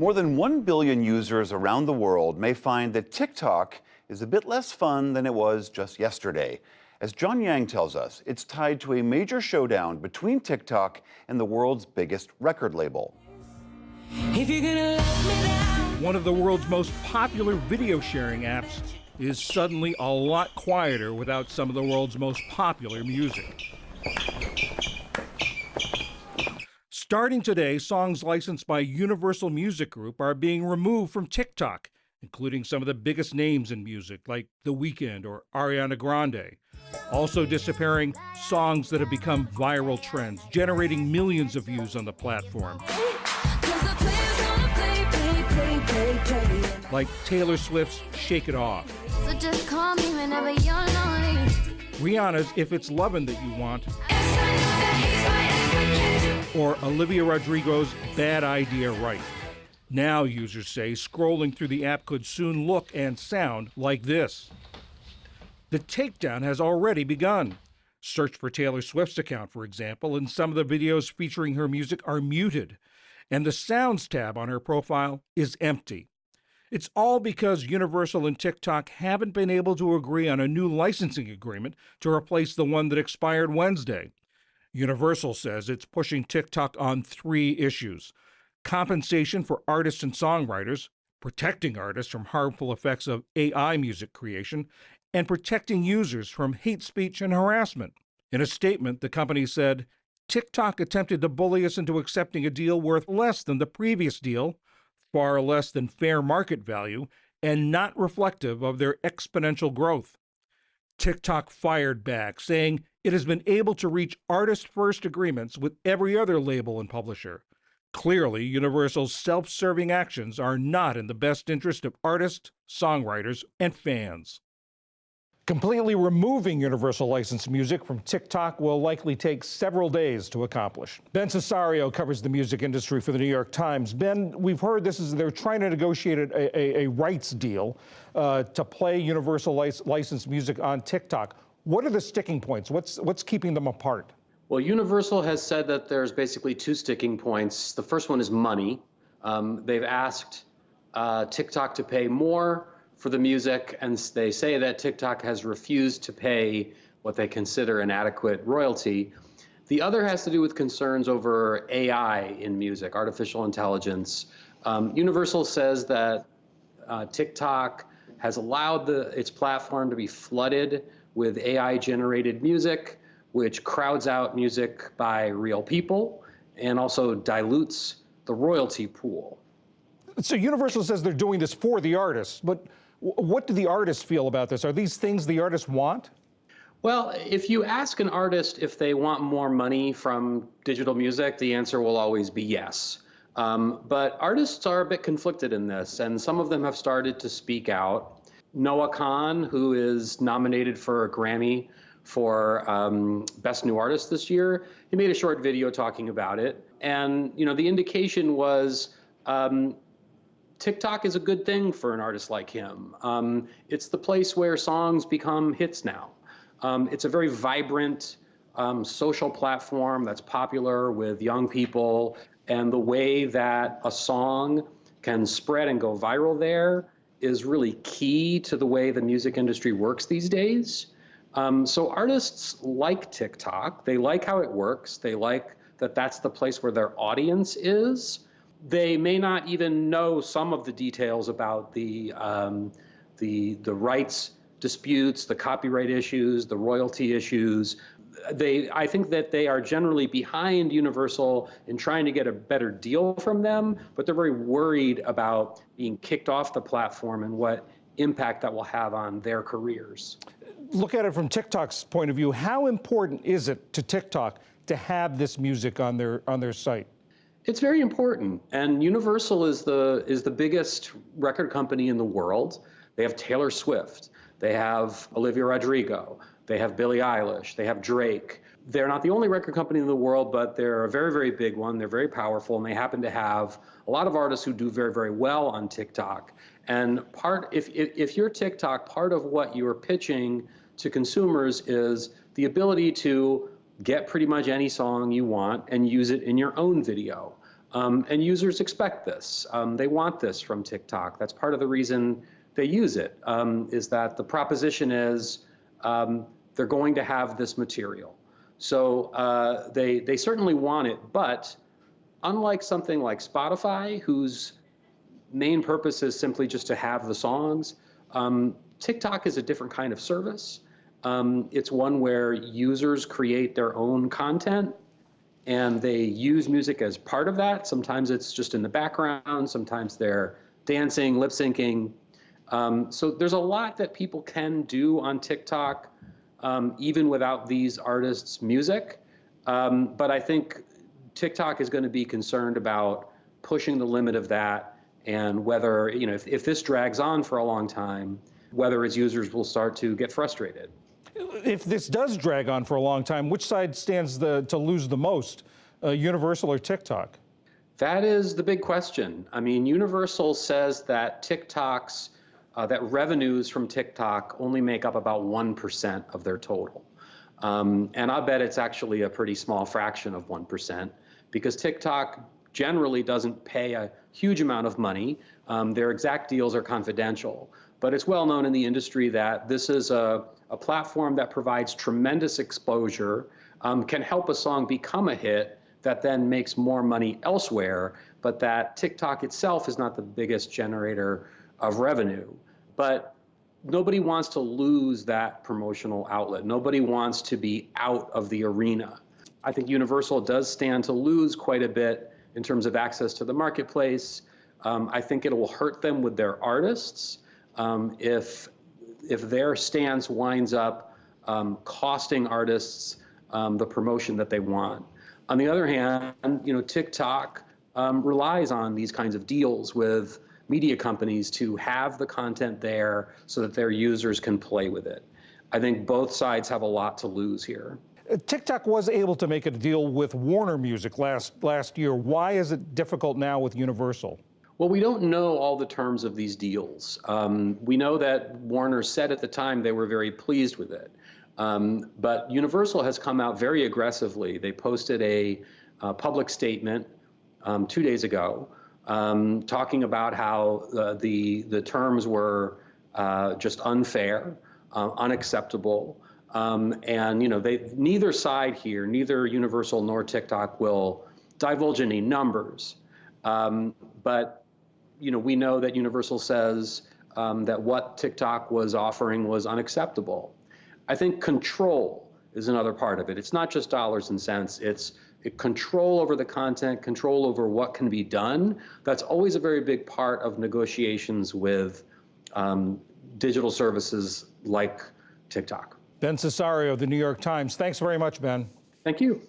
More than 1 billion users around the world may find that TikTok is a bit less fun than it was just yesterday. As John Yang tells us, it's tied to a major showdown between TikTok and the world's biggest record label. If you're gonna let me down. One of the world's most popular video sharing apps is suddenly a lot quieter without some of the world's most popular music. Starting today, songs licensed by Universal Music Group are being removed from TikTok, including some of the biggest names in music like The Weeknd or Ariana Grande. Also disappearing, songs that have become viral trends, generating millions of views on the platform. Like Taylor Swift's Shake It Off. So just call me whenever you're lonely. Rihanna's If It's Lovin' That You Want. Or Olivia Rodrigo's Bad Idea Right. Now, users say, scrolling through the app could soon look and sound like this. The takedown has already begun. Search for Taylor Swift's account, for example, and some of the videos featuring her music are muted, and the Sounds tab on her profile is empty. It's all because Universal and TikTok haven't been able to agree on a new licensing agreement to replace the one that expired Wednesday. Universal says it's pushing TikTok on 3 issues: compensation for artists and songwriters, protecting artists from harmful effects of AI music creation, and protecting users from hate speech and harassment. In a statement, the company said, TikTok attempted to bully us into accepting a deal worth less than the previous deal, far less than fair market value, and not reflective of their exponential growth. TikTok fired back, saying it has been able to reach artist-first agreements with every other label and publisher. Clearly, Universal's self-serving actions are not in the best interest of artists, songwriters, and fans. Completely removing Universal licensed music from TikTok will likely take several days to accomplish. Ben Cesario covers the music industry for the New York Times. Ben, we've heard they're trying to negotiate a rights deal to play Universal licensed music on TikTok. What are the sticking points? What's keeping them apart? Well, Universal has said that there's basically 2 sticking points. The first one is money. They've asked TikTok to pay more for the music, and they say that TikTok has refused to pay what they consider an adequate royalty. The other has to do with concerns over AI in music, artificial intelligence. Universal says that TikTok has allowed its platform to be flooded with AI-generated music, which crowds out music by real people and also dilutes the royalty pool. So Universal says they're doing this for the artists, but what do the artists feel about this? Are these things the artists want? Well, if you ask an artist if they want more money from digital music, the answer will always be yes. But artists are a bit conflicted in this, and some of them have started to speak out. Noah Kahan, who is nominated for a Grammy for Best New Artist this year, he made a short video talking about it. And, the indication was TikTok is a good thing for an artist like him. It's the place where songs become hits now. It's a very vibrant social platform that's popular with young people, and the way that a song can spread and go viral there is really key to the way the music industry works these days. So artists like TikTok. They like how it works. They like that that's the place where their audience is. They may not even know some of the details about the rights disputes, the copyright issues, the royalty issues. I think that they are generally behind Universal in trying to get a better deal from them, but they're very worried about being kicked off the platform and what impact that will have on their careers. Look at it from TikTok's point of view. How important is it to TikTok to have this music on their site? It's very important, and Universal is the biggest record company in the world. They have Taylor Swift, they have Olivia Rodrigo, they have Billie Eilish, they have Drake. They're not the only record company in the world, but they're a very, very big one. They're very powerful, and they happen to have a lot of artists who do very, very well on TikTok. And if you're TikTok, part of what you're pitching to consumers is the ability to get pretty much any song you want and use it in your own video. And users expect this. They want this from TikTok. That's part of the reason they use it, is that the proposition is they're going to have this material. So they certainly want it, but unlike something like Spotify, whose main purpose is simply just to have the songs, TikTok is a different kind of service. It's one where users create their own content and they use music as part of that. Sometimes it's just in the background, sometimes they're dancing, lip syncing. So there's a lot that people can do on TikTok, even without these artists' music. But I think TikTok is going to be concerned about pushing the limit of that, and whether, if this drags on for a long time, whether its users will start to get frustrated. If this does drag on for a long time, which side stands to lose the most, Universal or TikTok? That is the big question. I mean, Universal says that that revenues from TikTok only make up about 1% of their total. And I bet it's actually a pretty small fraction of 1%, because TikTok generally doesn't pay a huge amount of money. Their exact deals are confidential. But it's well known in the industry that this is a platform that provides tremendous exposure, can help a song become a hit that then makes more money elsewhere, but that TikTok itself is not the biggest generator of revenue. But nobody wants to lose that promotional outlet. Nobody wants to be out of the arena. I think Universal does stand to lose quite a bit in terms of access to the marketplace. I think it will hurt them with their artists. If their stance winds up costing artists the promotion that they want. On the other hand, TikTok relies on these kinds of deals with media companies to have the content there so that their users can play with it. I think both sides have a lot to lose here. TikTok was able to make a deal with Warner Music last year. Why is it difficult now with Universal? Well, we don't know all the terms of these deals. We know that Warner said at the time they were very pleased with it. But Universal has come out very aggressively. They posted a public statement 2 days ago talking about how the terms were just unfair, unacceptable. And neither side here, neither Universal nor TikTok, will divulge any numbers. But we know that Universal says that what TikTok was offering was unacceptable. I think control is another part of it. It's not just dollars and cents. It's control over the content, control over what can be done. That's always a very big part of negotiations with digital services like TikTok. Ben Cesario, The New York Times. Thanks very much, Ben. Thank you.